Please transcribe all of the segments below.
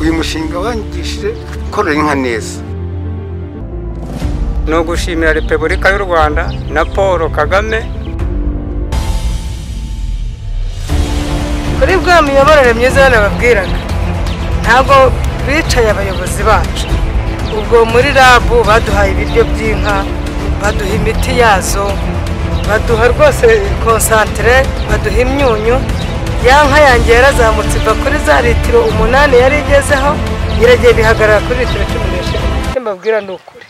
uyu mushinga wanyigishije korora inka neza. No gushimira Repubulika y'u Rwanda na Paul Kagame kuri bwa miyoborere myiza nababwiraga. Ntabwo bicaye abayobozi bacu. Ubwo muri rabu baduhaye ibiryo by'inka, baduha imiti yazo, baduha rwose konsantere, baduha imyunyu. Ya nka yanjye yarazamutse iva kuri za litiro 8 yari igezeho, iragiye bihagarara kuri litiro 15. Mbabwira ni ukuri.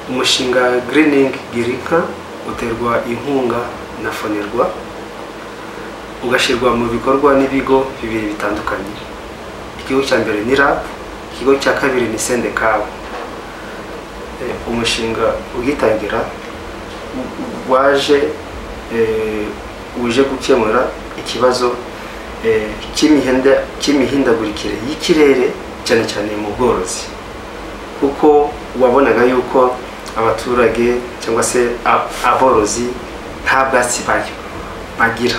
Umushinga Greening Girinka uterwa inkunga na Fonerwa, ugashyirwa mu bikorwa n'ibigo bibiri bitandukanye. Ikigo cya mbere ni RAB, ikigo cya kabiri ni Sendekawe. Umushinga ugitangira uje gukemura ikibazo cy'imihindagurikire y'ikirere cyane cyane mu bworozi, kuko wabonaga yuko abaturage cyangwa se aborozi nta bwatsi bagira.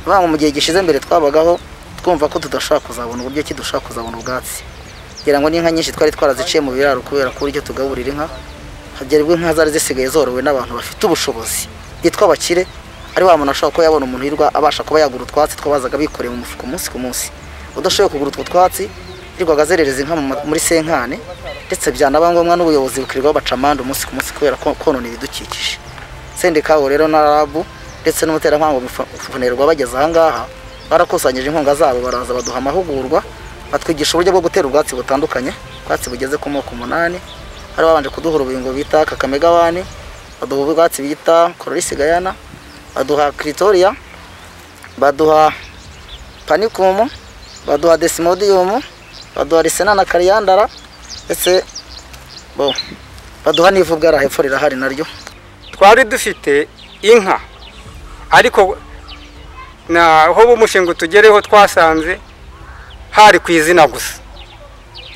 Mu gihe gishize mbere twabagaho twumva ko tudashaka kuzabona uburyo ki dushaka kuzabona ubwatsi, kugira ngo n'inka nyinshi twari twaraziciye mu biraro kubera ko uryo tugaburira inka. Hagerwa inka zari zisigaye zorowe n'abantu bafite ubushobozi yitwa abakire, ari wa muntu ashobora ko yabona umuntu hirwa abasha kuba yagura utwatsi twabazaga bikoreye mu mufuko umunsi ku munsi. Udashoboye kugura utwo twatsi hirwaga azerereza inka muri senkane, ndetse byanaba ngombwa n'ubuyobozi bukirirwa baca amande umunsi ku munsi kubera konona ibidukikije. Sendekawe rero na RAB ndetse n'umuterankunga Fonerwa bageze aha ngaha barakusanyije inkunga zabo, baraza baduha amahugurwa, batwigisha uburyo bwo gutera ubwatsi butandukanye, ubwatsi bugeze ku moko 8. Hari babanje kuduha urubingo bita Kakamega 1, baduha ubwatsi bita Coloris Gayana, baduha Clitoria, baduha Panicum, baduha Desmodium, baduha Risena na Kariandara, ndetse baduha n'ivu bwara hepfo rirahari naryo. twari dufite inka, ariko naho umushinga tugereho twasanze hari ku izina gusa.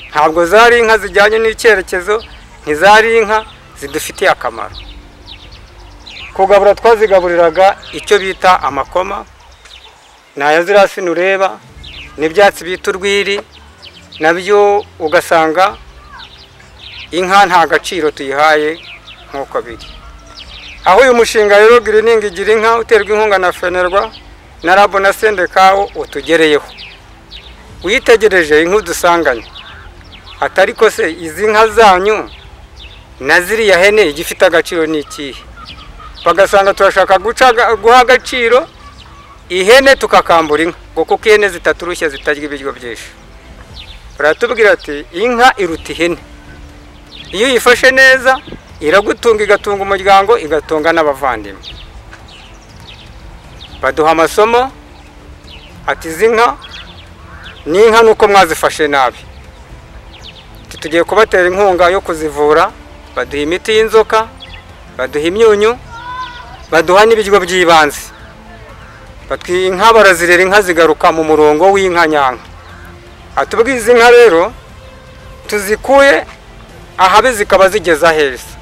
Ntabwo zari inka zijyanye n'icyerekezo, ntizari inka zidufitiye akamaro. Kugabura twazigaburiraga icyo bita amakoma, naya zirasi nureba n'ibyatsi bita urwiri, nabyo ugasanga inka nta gaciro tuyihaye nk'uko biri. Aho uyu mushinga rero Greening Girinka uterwa inkunga na Fonerwa na RAB na Sendekawe utugereyeho, uyitegereje inka dusanganye atari ko se izi nka zanyu na ziriya hene igifite agaciro n'ikihe? Bagasanga turashaka guha agaciro ihene tukakambura inka, ngo kuko ihene zitaturushye zitarya ibiryo byinshi. Baratubwira ati inka iruta ihene, iyo uyifashe neza iragutunga, igatunga umuryango, igatunga n'abavandimwe. Baduha amasomo ati izi nka ni inka nuko mwazifashe nabi, tugiye kubatera inkunga yo kuzivura. Baduha imiti y'inzoka, baduha imyunyu, baduha n'ibiryo by'ibanze. Inka barazirera, inka zigaruka mu murongo w'inka nyanka. Atubwiye izi nka rero tuzikuye ahabe zikaba zigeza heza,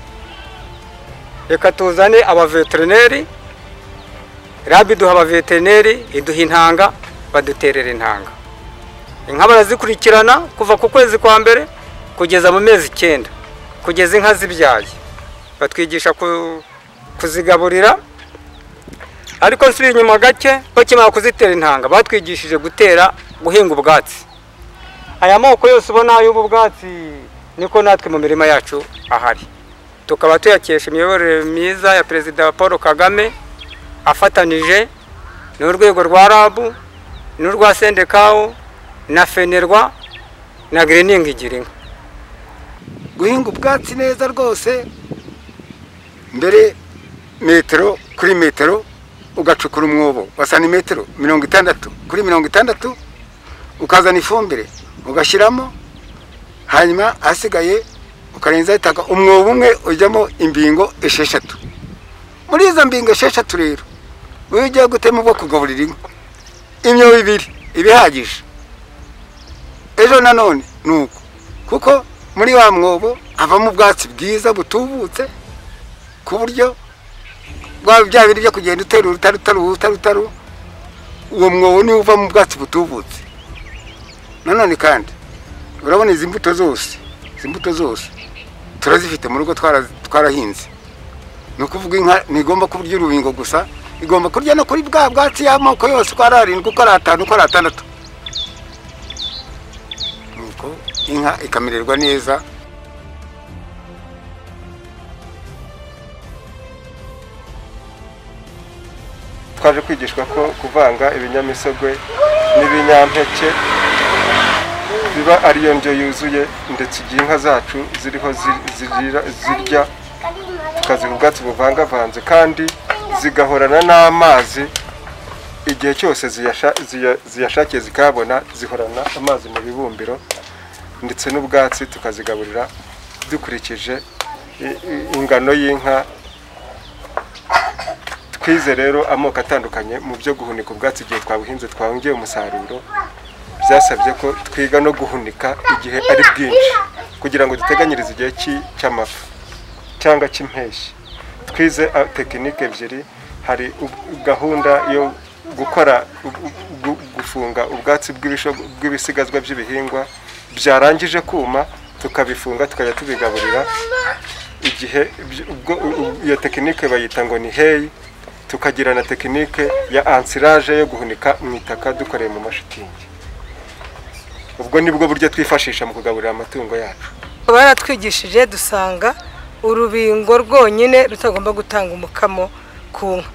reka tuzane abaveterineri. RAB iduha abaveterineri, iduha intanga, baduterera intanga. Inka barazikurikirana kuva ku kwezi kwa mbere kugeza mu mezi 9, kugeza inka zibyaye. Batwigisha kuzigaburira, ariko nsubira inyuma gake bakimara kuzitera intanga batwigishije guhinga ubwatsi. Aya moko yose ubona y'ubu bwatsi niko natwe mu mirima yacu ahari. Tukaba tuyakesha imiyoborere myiza ya Perezida Paul Kagame afatanije n'urwego rwa RAB n'urwa Sendekawe na Fonerwa na Greening Girinka. Guhinga ubwatsi neza rwose, mbere metero kuri metero ugacukura umwobo wa santimetero 60 kuri 60, ukazana ifumbire ugashyiramo, hanyuma asigaye ukarenza itaka umwobo umwe ujyamo imbingo 6. Muri izo mbingo 6 rero ugiye gutema bwo kugaburira inka imyobo 2 ibihagije. Ejo nanone nuko, kuko muri wa mwobo avamo ubwatsi bwiza butubutse ku buryo rwaba bya biri byo kugenda utera urutaru uwo mwobo niwo uva mu bwatsi butubutse. Nanone kandi urabona izi mbuto zose turazifite mu rugo twarahinze. Ni ukuvuga inka ntigomba kurya urubingo gusa, igomba kurya no kuri bwa bwatsi y'amoko yose uko ari 7 uko ari 5 uko ari 6. Nuko inka ikamererwa neza. Twaje kwigishwa ko kuvanga ibinyamisogwe n'ibinyampeke biba ariyo ndyo yuzuye, ndetse igihe inka zacu ziriho zirya tukaziha ubwatsi buvangavanze kandi zigahorana n'amazi igihe cyose ziyashakiye zikabona, zihorana amazi mu bibumbiro, ndetse n'ubwatsi tukazigaburira dukurikije ingano y'inka. Twize rero amoko atandukanye mu byo guhunika ubwatsi igihe twabuhinze twongeye umusaruro. Byasabye ko twiga no guhunika igihe ari bwinshi kugira ngo duteganyirize igihe cy'amafu cyangwa cy'impeshyi. Twize tekinike ebyiri, hari gahunda yo gukora gufunga ubwatsi bw'ibisigazwa by'ibihingwa byarangije kuma, tukabifunga tukajya tubigaburira. Igihe iyo tekinike bayita ngo ni heyi. Tukagira na tekinike ya ansirage yo guhunika mu itaka dukoreye mu mashitingi. Ubwo nibwo buryo twifashisha mu kugaburira amatungo yacu. Baratwigishije dusanga urubingo rwonyine rutagomba gutanga umukamo ku nka.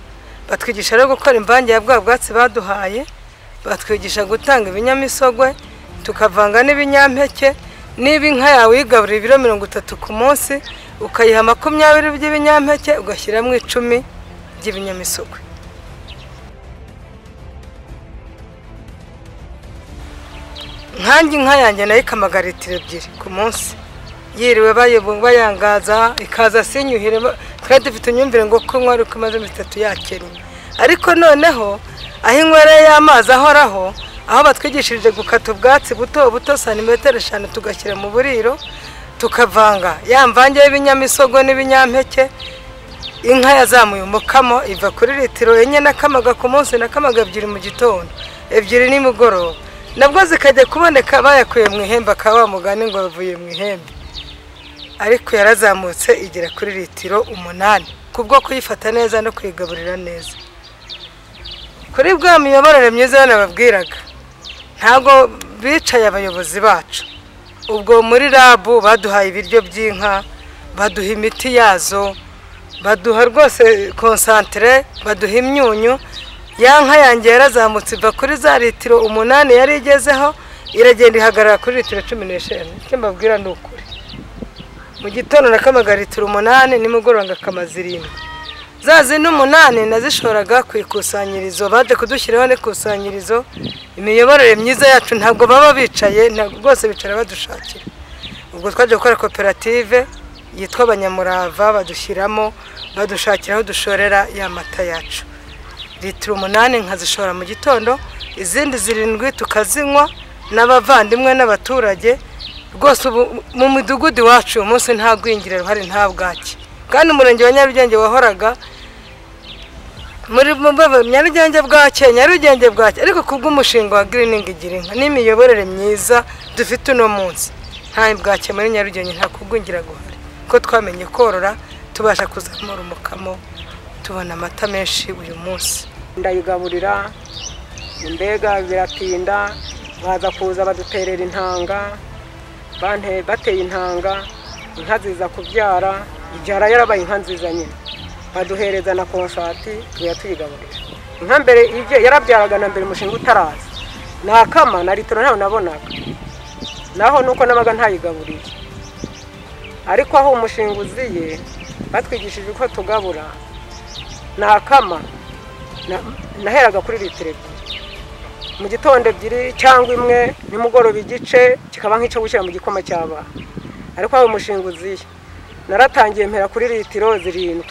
Batwigisha rero gukora imvange ya bwa bwatsi baduhaye, batwigisha gutanga ibinyamisogwe, tukavanga n'ibinyampeke. Niba inka yawe yigaburira ibiro 30 ku munsi, ukayiha 20 by'ibinyampeke, ugashyiramo 10 by'ibinyamisogwe. Nkanjye inka yanjye nayo ikamaga litiro 2 ku munsi, yiriwe bayangaza ikaza sinyuhire. Twari dufite imyumvire ngo kunywa ari uko imaze 3 yakennye, ariko noneho aho inywereye amazi ahoraho, aho batwigishirije gukata ubwatsi buto santimetero 5 tugashyira mu buriro, tukavanga ya mvange y'ibinyamisogwe n'ibinyampeke. Inka yazamuye umukamo iva kuri litiro 4 nakamaga ku munsi, nakamaga 2 mu gitondo 2 nimugoroba, nabwo zikajya kuboneka bayakuye mu ihembe, akaba mugani ngo bavuye mu ihembe. Ariko yarazamutse igera kuri litiro 8 kubwo kuyifata neza no kwigaburira neza. Kuri bwa miyoborere myiza nababwiraga, ntago bicaye abayobozi bacu. Ubwo muri rabu baduhaye ibiryo by'inka, baduha imiti yazo, baduha rwose concentré, baduha imyunyu. Ya nka yanjye yarazamutse iva kuri za litiro 8 yari igezeho, iragenda ihagarara kuri litiro 15. Icyo mbabwira ni ukuri, mu gitondo nakamaga litiro 8, nimugoroba ngakamaza 7. Za zindi 8 nazishoraga ku ikusanyirizo, baje kudushyiraho n'ikusanyirizo. Imiyoborere myiza yacu ntabwo baba bicaye, ntabwo rwose bicara badushakira. Ubwo twaje gukora koperative yitwa Abanyamurava, badushyiramo badushakiraho dushorera ya mata yacu. Litiro 8 nkazishora mu gitondo, izindi 7 tukazinywa n'abavandimwe n'abaturage. Rwose mu midugudu wacu umunsi nta gwingiriro hari, nta bwaki. Kandi umurenge wa Nyarugenge wahoraga muri Nyarugenge bwake, ariko kubw'umushinga wa Greening Gira Inka n'imiyoborere myiza dufite uno munsi, nta bwake muri Nyarugenge, nta kugwingira guhari, ko twamenye korora, tubasha kuzamura umukamo, tubona amata menshi uyu munsi. Ndayigaburira imbega biratinda, baza kuza baduterera intanga, bateye intanga, inka ziza kubyara, ibyara yarabaye inka nziza nyine, baduhereza na konsati tuyigaburira. Inka mbere yarabyaraga na mbere umushinga utaraza, nakama na litiro ntaho nabonaga, naho nuko nabaga ntayigaburiye. Ariko aho umushinga uziye batwigishije uko tugabura, nakama naheraga kuri litiro 2 mu gitondo 2 cyangwa 1, nimugoroba igice, kikaba nk'icyo gushyira mu gikoma cy'abana. Ariko aho umushinga uziye naratangiye mpera kuri litiro 7,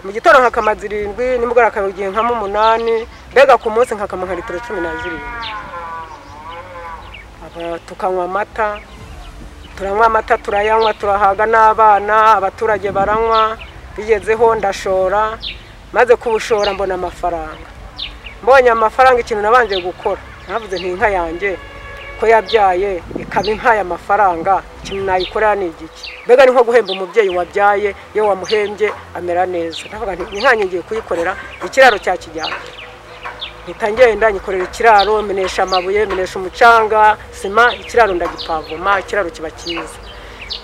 mu gitondo nkakama 7, nimugoroba akabigiye nkamo 8, mbega ku munsi nkakama nka litiro 17. Tukanywa amata, turanywa amata, turayanywa, turahaga n'abana, abaturage baranywa, bigezeho ndashora, maze kubushora mbona amafaranga. Mbonye amafaranga, ikintu nabanje gukora navuze nti inka yanjye ko yabyaye ikaba inka y'amafaranga, ikintu nayikorera ni igiki? Mbega ni nko guhemba umubyeyi wabyaye, iyo wamuhembye amera neza. Ndavuga nti inka ngiye kuyikorera ikiraro cya kijyambere. Ngenda nyikorera ikiraro, menesha amabuye, menesha umucanga, sima, ikiraro ndagipavoma, ikiraro kiba cyiza.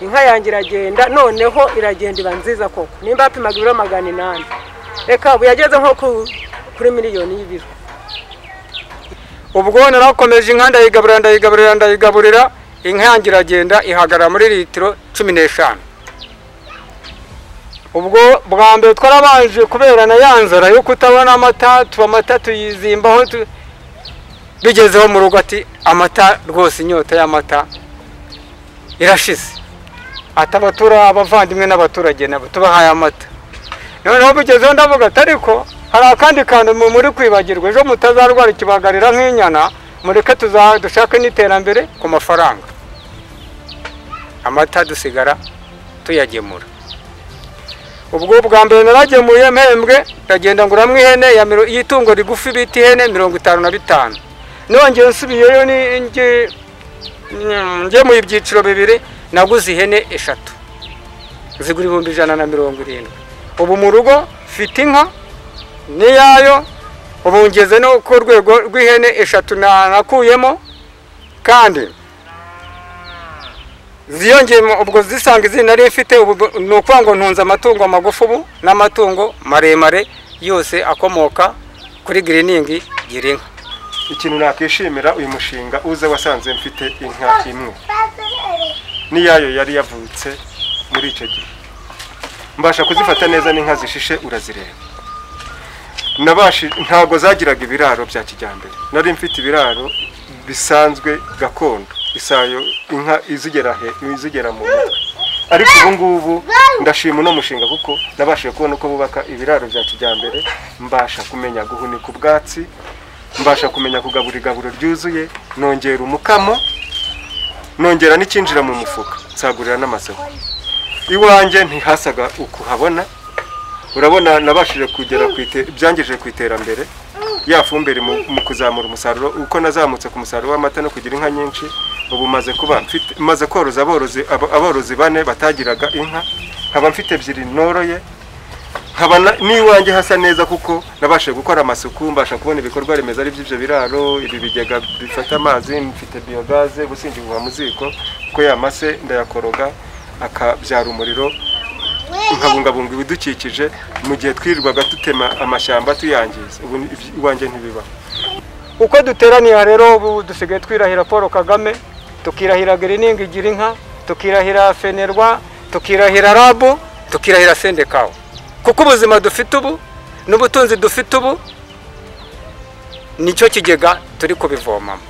Inka yanjye iragenda, noneho iragenda iba nziza koko. Nimba yapimaga ibiro 800, reka ubu yageze nko kuri miliyoni y'ibiro. Ubwo narakomeje inka ndayigaburira, inka yanjye iragenda ihagarara muri litiro 15. Ubwo bwa mbere twarabanje kubera na yanzara yo kutabona amata, amata tuyizimbaho, bigezeho mu rugo ati amata rwose, inyota y'amata irashize. Atabatura abavandimwe n'abaturage nabo tubahaye amata. Noneho bigezeho ndavuga ati ariko hari akandi kantu muri kwibagirwa, ejo mutazarwara ikibagarira nk'inyana, mureke dushake n'iterambere ku mafaranga. Amata dusigara tuyagemura. Ubwo bwa mbere naragemuye mpembwe, ndagenda nguramwe ihene y'itungo rigufi bita ihene 55. Nongeye nsubiyeyo nge mu ibyiciro bibiri, naguze ihene 3 zigura 170. Ubu mu rugo mfite inka niyayo, ubu ngeze no ku rwego rw'ihene 3 nakuyemo, kandi ziyongeye ubwo zisanga izina nari mfite. Ubu ni ukuvuga ngo ntunze amatungo magufi ubu n'amatungo maremare yose akomoka kuri Greening Girinka. Ikintu nakishimira uyu mushinga uze wasanze mfite inka imwe niyayo yari yavutse muri icyo gihe, mbasha kuzifata neza, n'inka zishishe urazireba. Ntago zagiraga ibiraro bya kijyambere, nari mfite ibiraro bisanzwe gakondo, isayo inka izigera mu mutwe. Ariko ubu ngubu ndashima uno mushinga kuko nabashije kubona uko bubaka ibiraro bya kijyambere, mbasha kumenya guhunika ubwatsi, mbasha kumenya kugaburira igaburo ryuzuye, nongera umukamo, nongera n'ikinjira mu mufuka, nsagurira n'amasoko. Iwanjye ntihasaga ukuhabona, urabona nabashije kugera byangejeje ku iterambere, yafumbere mu kuzamura umusaruro. Uko nazamutse ku musaruro w'amata no kugira inka nyinshi, ubu maze koroza aborozi 4 batagiraga inka, nkaba mfite 2 noroye, nkaba n'iwanjye hasa neza kuko nabashije gukora amasuku, mbasha kubona ibikorwa remezo ari by'ibyo biraro, ibi bigega bifata amazi, mfite biogaze, busingi buva mu ziko, ko yamase ndayakoroga akabyara umuriro, nkabungabunga ibidukikije mu gihe twirirwaga tutema amashyamba tuyangiza. Ubu iwanjye ntibiba. Uko duteraniye rero, ubu dusigaye twirahira Paul Kagame, tukirahira Greening Girinka, tukirahira Fenerwa, tukirahira Rabo, tukirahira Sendekawa. Kuko ubuzima dufite ubu n'ubutunzi dufite ubu nicyo kigega turi kubivomamo.